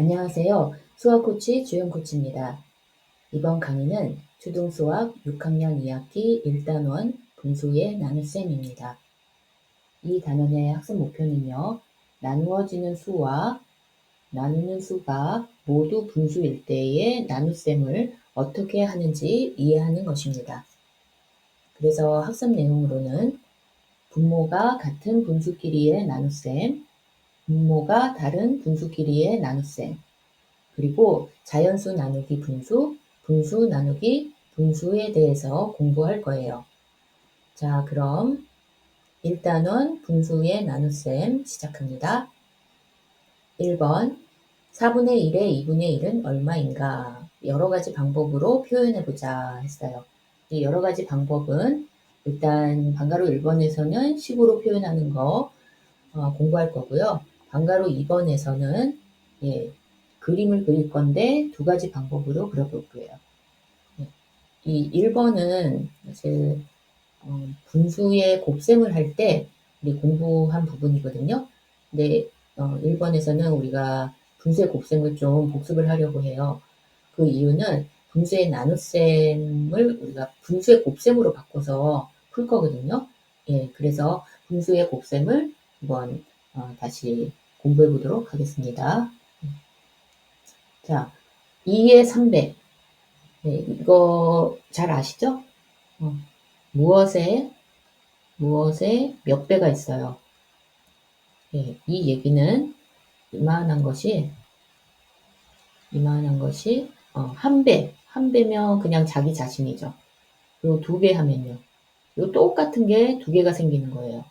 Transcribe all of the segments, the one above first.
안녕하세요. 수학 코치 주영 코치입니다. 이번 강의는 초등수학 6학년 2학기 1단원 분수의 나눗셈입니다. 이 단원의 학습 목표는요, 나누어지는 수와 나누는 수가 모두 분수일 때의 나눗셈을 어떻게 하는지 이해하는 것입니다. 그래서 학습 내용으로는 분모가 같은 분수끼리의 나눗셈, 분모가 다른 분수끼리의 나눗셈, 그리고 자연수 나누기 분수, 분수 나누기 분수에 대해서 공부할 거예요. 자, 그럼 1단원 분수의 나눗셈 시작합니다. 1번 4분의 1의 2분의 1은 얼마인가? 여러 가지 방법으로 표현해보자 했어요. 이 여러 가지 방법은 일단 방가로 1번에서는 식으로 표현하는 거 공부할 거고요. 방가로 2번에서는 그림을 그릴 건데 두 가지 방법으로 그려볼 거예요. 이 1번은 사실 분수의 곱셈을 할 때 우리 공부한 부분이거든요. 근데 1번에서는 우리가 분수의 곱셈을 좀 복습을 하려고 해요. 그 이유는 분수의 나눗셈을 우리가 분수의 곱셈으로 바꿔서 풀 거거든요. 그래서 분수의 곱셈을 한번 다시 공부해 보도록 하겠습니다. 자, 2의 3배. 이거 잘 아시죠? 무엇에 몇 배가 있어요. 이 얘기는 이만한 것이 한 배면 그냥 자기 자신이죠. 그리고 2배 하면요. 요 똑같은 게 2개가 생기는 거예요.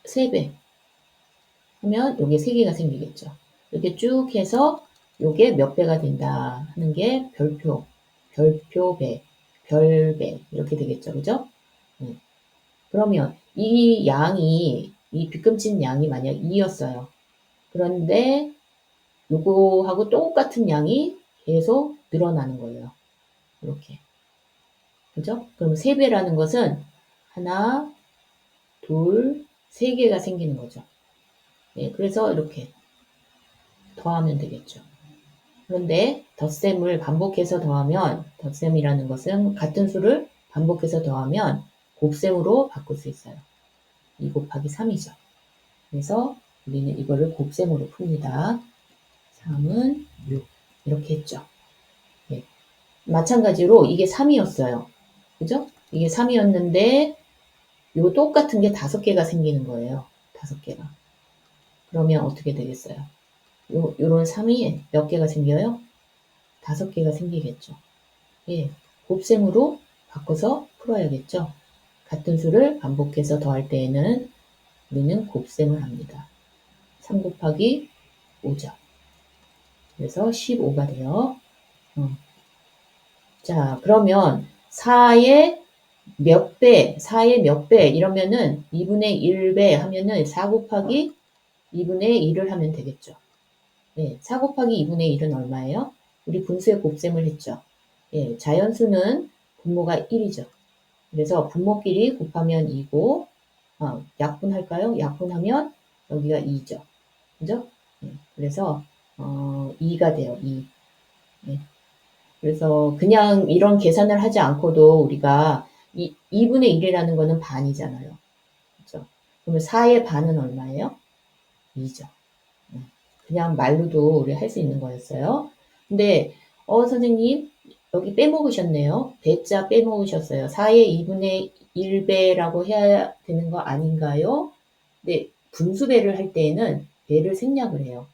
3배 하면 요게 3개가 생기겠죠. 이렇게 쭉 해서 요게 몇 배가 된다 하는 게 별표배, 별배 이렇게 되겠죠. 그죠? 그러면 이 빗금친 양이 만약 2였어요. 그런데 요거하고 똑같은 양이 계속 늘어나는 거예요. 이렇게. 그죠? 그럼 3배라는 것은 하나, 둘, 3개가 생기는 거죠. 그래서 이렇게 더하면 되겠죠. 그런데 덧셈을 반복해서 더하면, 덧셈이라는 것은 같은 수를 반복해서 더하면 곱셈으로 바꿀 수 있어요. 2 곱하기 3이죠. 그래서 우리는 이거를 곱셈으로 풉니다. 3은 6 이렇게 했죠. 마찬가지로 이게 3이었어요. 그죠? 이게 3이었는데 요 똑같은 게 5개가 생기는 거예요. 5개가. 그러면 어떻게 되겠어요? 요런 3이 몇 개가 생겨요? 5개가 생기겠죠. 곱셈으로 바꿔서 풀어야겠죠. 같은 수를 반복해서 더할 때에는 우리는 곱셈을 합니다. 3 곱하기 5죠. 그래서 15가 돼요. 자, 그러면 4의 몇 배 이러면은 2분의 1배 하면은 4 곱하기 2분의 1을 하면 되겠죠. 4 곱하기 2분의 1은 얼마예요? 우리 분수의 곱셈을 했죠. 자연수는 분모가 1이죠. 그래서 분모끼리 곱하면 2고, 약분할까요? 약분하면 여기가 2죠. 그죠? 그래서, 2가 돼요, 2. 그래서 그냥 이런 계산을 하지 않고도 우리가 2분의 1이라는 거는 반이잖아요. 그죠? 그러면 4의 반은 얼마예요? 2죠. 그냥 말로도 우리 할 수 있는 거였어요. 근데, 선생님, 여기 빼먹으셨네요. 배자 빼먹으셨어요. 4의 2분의 1배라고 해야 되는 거 아닌가요? 근데 분수배를 할 때에는 배를 생략을 해요.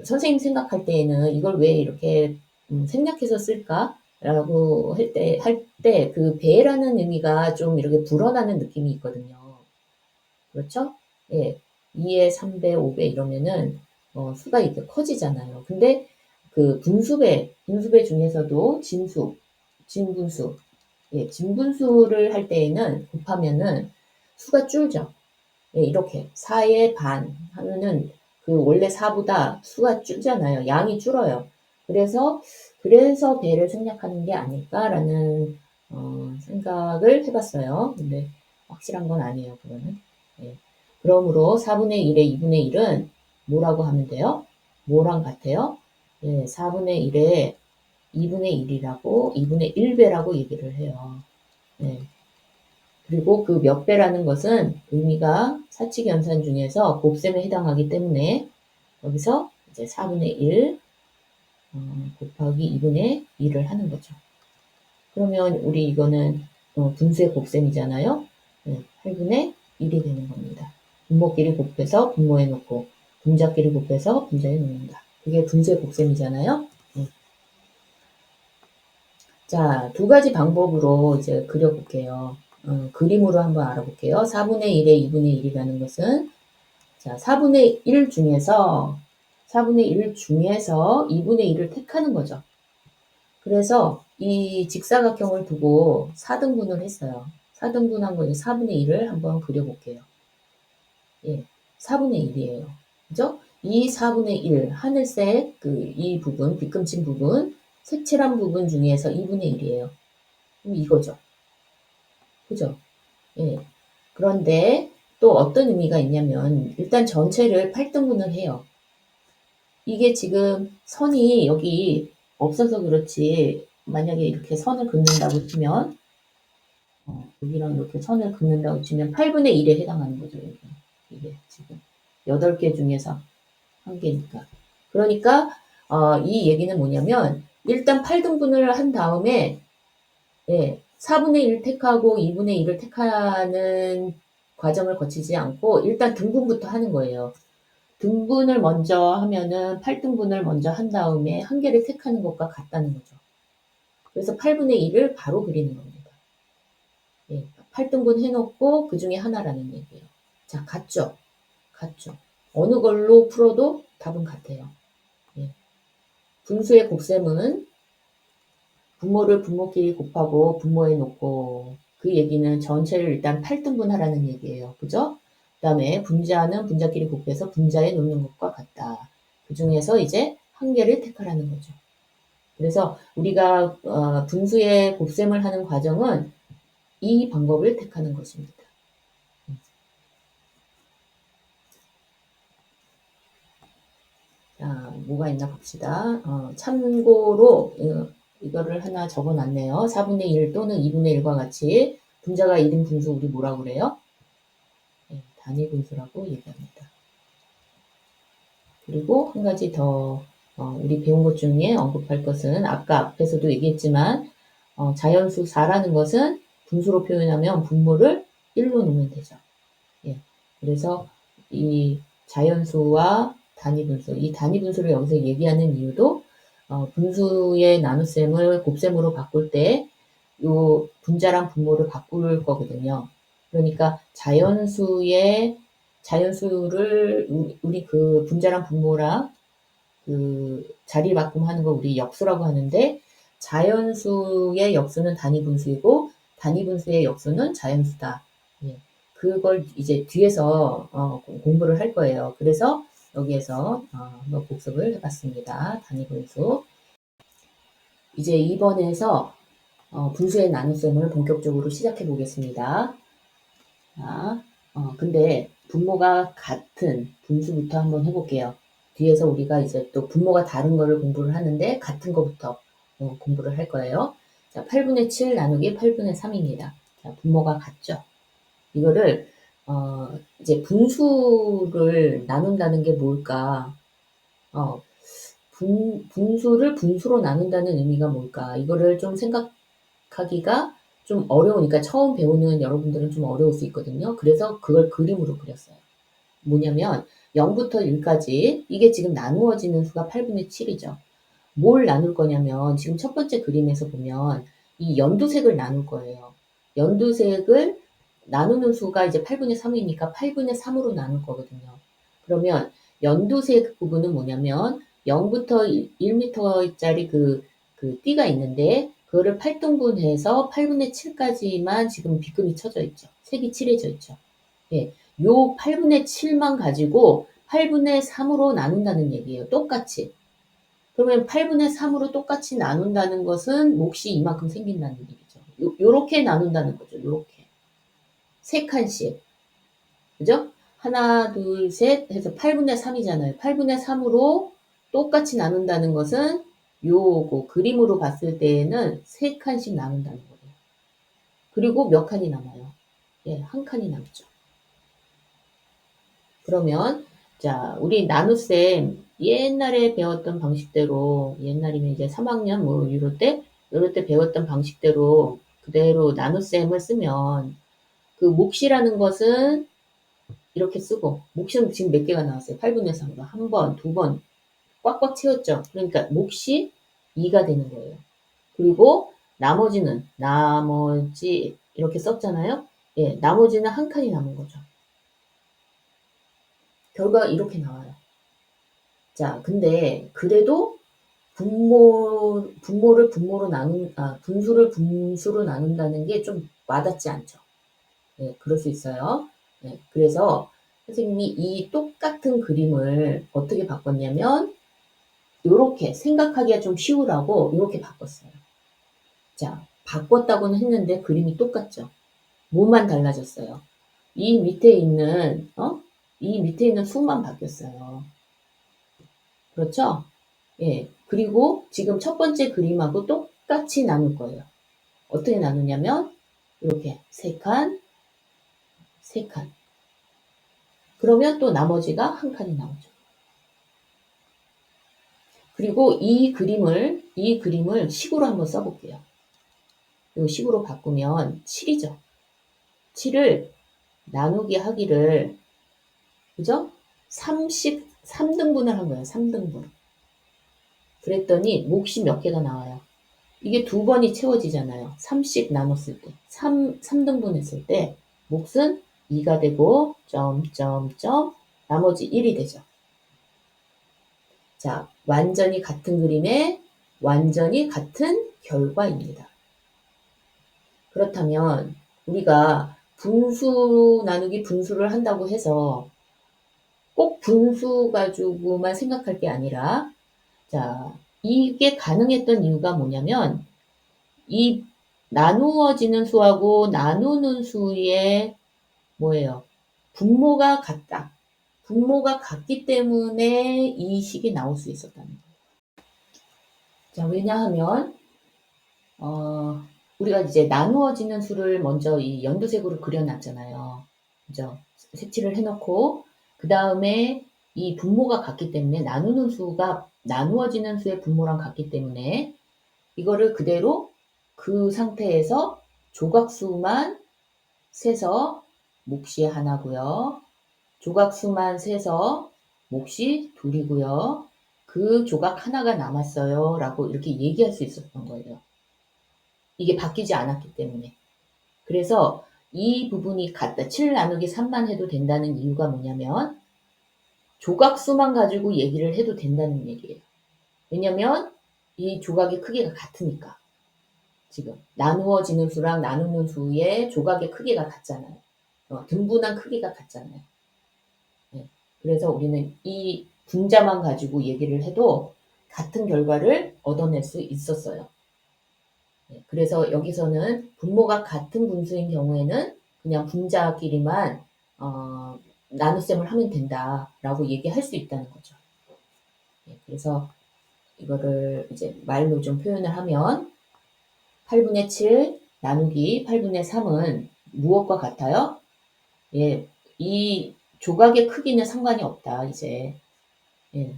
선생님 생각할 때에는 이걸 왜 이렇게 생략해서 쓸까라고 할 때 그 배라는 의미가 좀 이렇게 불어나는 느낌이 있거든요. 그렇죠? 2에 3배, 5배 이러면은 수가 이렇게 커지잖아요. 근데 그 분수배 중에서도 진분수, 진분수를 할 때에는 곱하면은 수가 줄죠. 이렇게 4의 반 하면은 그 원래 4보다 수가 줄잖아요. 양이 줄어요. 그래서 배를 생략하는 게 아닐까라는 생각을 해봤어요. 근데 확실한 건 아니에요. 그거는. 그러므로 4분의 1의 2분의 1은 뭐라고 하면 돼요? 뭐랑 같아요? 예, 4분의 1의 2분의 1이라고, 2분의 1배라고 얘기를 해요. 예. 그리고 그 몇 배라는 것은 의미가 사칙연산 중에서 곱셈에 해당하기 때문에 여기서 이제 4분의 1 곱하기 2분의 1을 하는 거죠. 그러면 우리 이거는 분수의 곱셈이잖아요. 네, 8분의 1이 되는 겁니다. 분모끼리 곱해서 분모에 놓고 분자끼리 곱해서 분자에 놓는다. 그게 분수의 곱셈이잖아요. 네. 자, 두 가지 방법으로 이제 그려볼게요. 그림으로 한번 알아볼게요. 4분의 1의 2분의 1이라는 것은 자, 4분의 1 중에서 2분의 1을 택하는 거죠. 그래서 이 직사각형을 두고 4등분을 했어요. 4등분한 거 4분의 1을 한번 그려볼게요. 예, 4분의 1이에요. 그죠? 이 4분의 1, 하늘색 이 부분, 빗금친 부분, 색칠한 부분 중에서 2분의 1이에요. 그럼 이거죠. 그죠? 예. 그런데 또 어떤 의미가 있냐면 일단 전체를 8등분을 해요. 이게 지금 선이 여기 없어서 그렇지 만약에 이렇게 선을 긋는다고 치면 여기랑 이렇게 선을 긋는다고 치면 8분의 1에 해당하는 거죠. 여기. 이게 지금 8개 중에서 1개니까. 그러니까 이 얘기는 뭐냐면 일단 8등분을 한 다음에 예, 4분의 1 택하고 2분의 1을 택하는 과정을 거치지 않고 일단 등분부터 하는 거예요. 등분을 먼저 하면은 8등분을 먼저 한 다음에 1개를 택하는 것과 같다는 거죠. 그래서 8분의 1을 바로 그리는 겁니다. 예, 8등분 해놓고 그 중에 하나라는 얘기예요. 자, 같죠? 같죠? 어느 걸로 풀어도 답은 같아요. 예. 분수의 곱셈은 분모를 분모끼리 곱하고 분모에 놓고 그 얘기는 전체를 일단 8등분 하라는 얘기예요. 그죠? 그 다음에 분자는 분자끼리 곱해서 분자에 놓는 것과 같다. 그 중에서 이제 1개를 택하라는 거죠. 그래서 우리가 분수의 곱셈을 하는 과정은 이 방법을 택하는 것입니다. 자, 뭐가 있나 봅시다. 참고로 이거를 하나 적어놨네요. 4분의 1 또는 2분의 1과 같이 분자가 1인 분수 우리 뭐라고 그래요? 네, 단위 분수라고 얘기합니다. 그리고 한 가지 더 우리 배운 것 중에 언급할 것은 아까 앞에서도 얘기했지만 자연수 4라는 것은 분수로 표현하면 분모를 1로 놓으면 되죠. 예, 그래서 이 자연수와 단위분수, 이 단위분수를 여기서 얘기하는 이유도 분수의 나눗셈을 곱셈으로 바꿀 때 요 분자랑 분모를 바꿀 거거든요. 그러니까 자연수를 우리 그 분자랑 분모랑 그 자리 바꿈하는 거 우리 역수라고 하는데 자연수의 역수는 단위분수이고 단위분수의 역수는 자연수다. 예. 그걸 이제 뒤에서 공부를 할 거예요. 그래서 여기에서 한번 복습을 해봤습니다. 단위분수. 이제 2번에서 분수의 나눗셈을 본격적으로 시작해 보겠습니다. 자, 근데 분모가 같은 분수부터 한번 해볼게요. 뒤에서 우리가 이제 또 분모가 다른 거를 공부를 하는데 같은 거부터 공부를 할 거예요. 자, 8분의 7 나누기 8분의 3입니다. 자, 분모가 같죠? 이거를 이제 분수를 나눈다는 게 뭘까? 분수를 분수로 나눈다는 의미가 뭘까? 이거를 좀 생각하기가 좀 어려우니까 처음 배우는 여러분들은 좀 어려울 수 있거든요. 그래서 그걸 그림으로 그렸어요. 뭐냐면 0부터 1까지 이게 지금 나누어지는 수가 8분의 7이죠. 뭘 나눌 거냐면 지금 첫 번째 그림에서 보면 이 연두색을 나눌 거예요. 연두색을 나누는 수가 이제 8분의 3이니까 8분의 3으로 나눌 거거든요. 그러면 연두색 부분은 뭐냐면 0부터 1m짜리 그 띠가 있는데 그거를 8등분해서 8분의 7까지만 지금 빗금이 쳐져 있죠. 색이 칠해져 있죠. 예, 요 8분의 7만 가지고 8분의 3으로 나눈다는 얘기예요. 똑같이. 그러면 8분의 3으로 똑같이 나눈다는 것은 몫이 이만큼 생긴다는 얘기죠. 요렇게 나눈다는 거죠. 요렇게. 3칸씩. 그죠? 하나, 둘, 셋 해서 8분의 3이잖아요. 8분의 3으로 똑같이 나눈다는 것은 요거 그림으로 봤을 때에는 3칸씩 나눈다는 거예요. 그리고 몇 칸이 남아요? 예, 한 칸이 남죠. 그러면 자, 우리 나눗셈 옛날에 배웠던 방식대로, 옛날이면 이제 3학년 뭐 요럴 때 배웠던 방식대로 그대로 나눗셈을 쓰면 그 몫이라는 것은 이렇게 쓰고, 몫은 지금 몇 개가 나왔어요? 8분의 3으로 한 번, 두 번 꽉꽉 채웠죠. 그러니까 몫이 2가 되는 거예요. 그리고 나머지 이렇게 썼잖아요. 예, 나머지는 한 칸이 남은 거죠. 결과가 이렇게 나와요. 자, 근데 그래도 분수를 분수로 나눈다는 게 좀 와닿지 않죠. 네, 그럴 수 있어요. 네, 그래서 선생님이 이 똑같은 그림을 어떻게 바꿨냐면, 요렇게 생각하기가 좀 쉬우라고 요렇게 바꿨어요. 자, 바꿨다고는 했는데 그림이 똑같죠. 뭐만 달라졌어요? 이 밑에 있는 수만 바뀌었어요. 그렇죠? 예. 그리고 지금 첫 번째 그림하고 똑같이 나눌 거예요. 어떻게 나누냐면 이렇게 3칸, 3칸. 그러면 또 나머지가 한 칸이 나오죠. 그리고 이 그림을 식으로 한번 써볼게요. 이 식으로 바꾸면 7이죠. 7을 나누기 하기를, 그죠? 3등분을 한 거예요. 3등분. 그랬더니 몫이 몇 개가 나와요. 이게 두 번이 채워지잖아요. 3씩 나눴을 때. 3등분 했을 때 몫은 2가 되고 나머지 1이 되죠. 자, 완전히 같은 그림에 완전히 같은 결과입니다. 그렇다면 우리가 분수 나누기 분수를 한다고 해서 꼭 분수 가지고만 생각할 게 아니라, 자, 이게 가능했던 이유가 뭐냐면 이 나누어지는 수하고 나누는 수의 뭐예요? 분모가 같다. 분모가 같기 때문에 이 식이 나올 수 있었다는 거예요. 자, 왜냐하면 우리가 이제 나누어지는 수를 먼저 이 연두색으로 그려놨잖아요. 그죠? 색칠을 해놓고 그 다음에 이 분모가 같기 때문에 나누는 수가 나누어지는 수의 분모랑 같기 때문에 이거를 그대로 그 상태에서 조각수만 세서 몫이 하나고요. 조각수만 세서 몫이 둘이고요. 그 조각 하나가 남았어요. 라고 이렇게 얘기할 수 있었던 거예요. 이게 바뀌지 않았기 때문에. 그래서 이 부분이 같다. 7 나누기 3만 해도 된다는 이유가 뭐냐면 조각수만 가지고 얘기를 해도 된다는 얘기예요. 왜냐면 이 조각의 크기가 같으니까. 지금 나누어지는 수랑 나누는 수의 조각의 크기가 같잖아요. 등분한 크기가 같잖아요. 네. 그래서 우리는 이 분자만 가지고 얘기를 해도 같은 결과를 얻어낼 수 있었어요. 네. 그래서 여기서는 분모가 같은 분수인 경우에는 그냥 분자끼리만 나눗셈을 하면 된다라고 얘기할 수 있다는 거죠. 네. 그래서 이거를 이제 말로 좀 표현을 하면 8분의 7 나누기 8분의 3은 무엇과 같아요? 예, 이 조각의 크기는 상관이 없다, 이제. 예,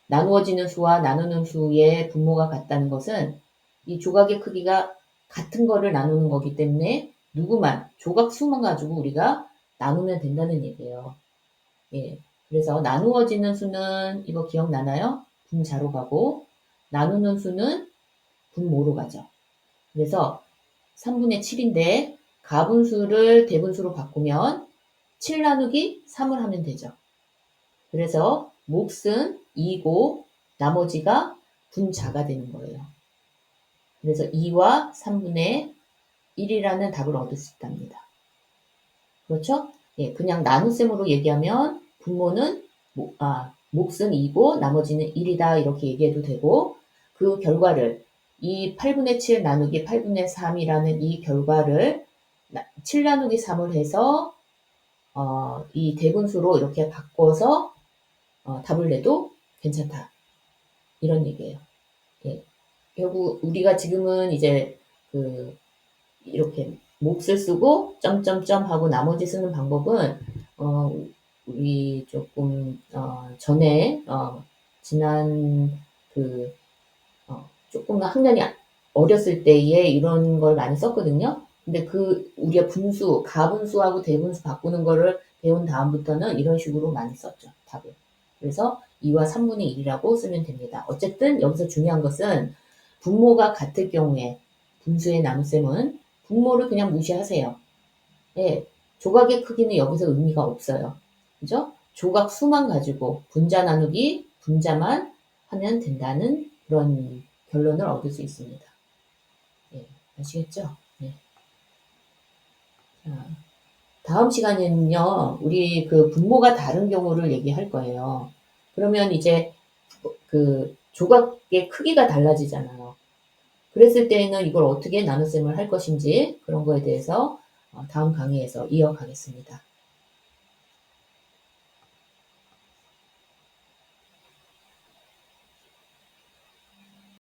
나누어지는 수와 나누는 수의 분모가 같다는 것은 이 조각의 크기가 같은 거를 나누는 거기 때문에 조각 수만 가지고 우리가 나누면 된다는 얘기예요. 예, 그래서 나누어지는 수는 이거 기억나나요? 분자로 가고 나누는 수는 분모로 가죠. 그래서 3분의 7인데 가분수를 대분수로 바꾸면 7 나누기 3을 하면 되죠. 그래서 몫은 2고 나머지가 분자가 되는 거예요. 그래서 2와 3분의 1이라는 답을 얻을 수 있답니다. 그렇죠? 예, 그냥 나눗셈으로 얘기하면 몫은 2고 나머지는 1이다 이렇게 얘기해도 되고, 그 결과를 이 8분의 7 나누기 8분의 3이라는 이 결과를 7 나누기 3을 해서 이 대분수로 이렇게 바꿔서 답을 내도 괜찮다. 이런 얘기예요. 예. 결국 우리가 지금은 이제 이렇게 몫을 쓰고 점점점 하고 나머지 쓰는 방법은 우리 조금 전에 지난 조금 학년이 어렸을 때에 이런 걸 많이 썼거든요. 근데 우리가 가분수하고 대분수 바꾸는 거를 배운 다음부터는 이런 식으로 많이 썼죠, 답을. 그래서 2와 3분의 1이라고 쓰면 됩니다. 어쨌든 여기서 중요한 것은 분모가 같을 경우에 분수의 나눗셈은 분모를 그냥 무시하세요. 예, 조각의 크기는 여기서 의미가 없어요. 그죠? 조각 수만 가지고 분자 나누기, 분자만 하면 된다는 그런 결론을 얻을 수 있습니다. 예, 아시겠죠? 네. 자, 다음 시간에는요, 우리 분모가 다른 경우를 얘기할 거예요. 그러면 이제 조각의 크기가 달라지잖아요. 그랬을 때에는 이걸 어떻게 나눗셈을 할 것인지 그런 거에 대해서 다음 강의에서 이어가겠습니다.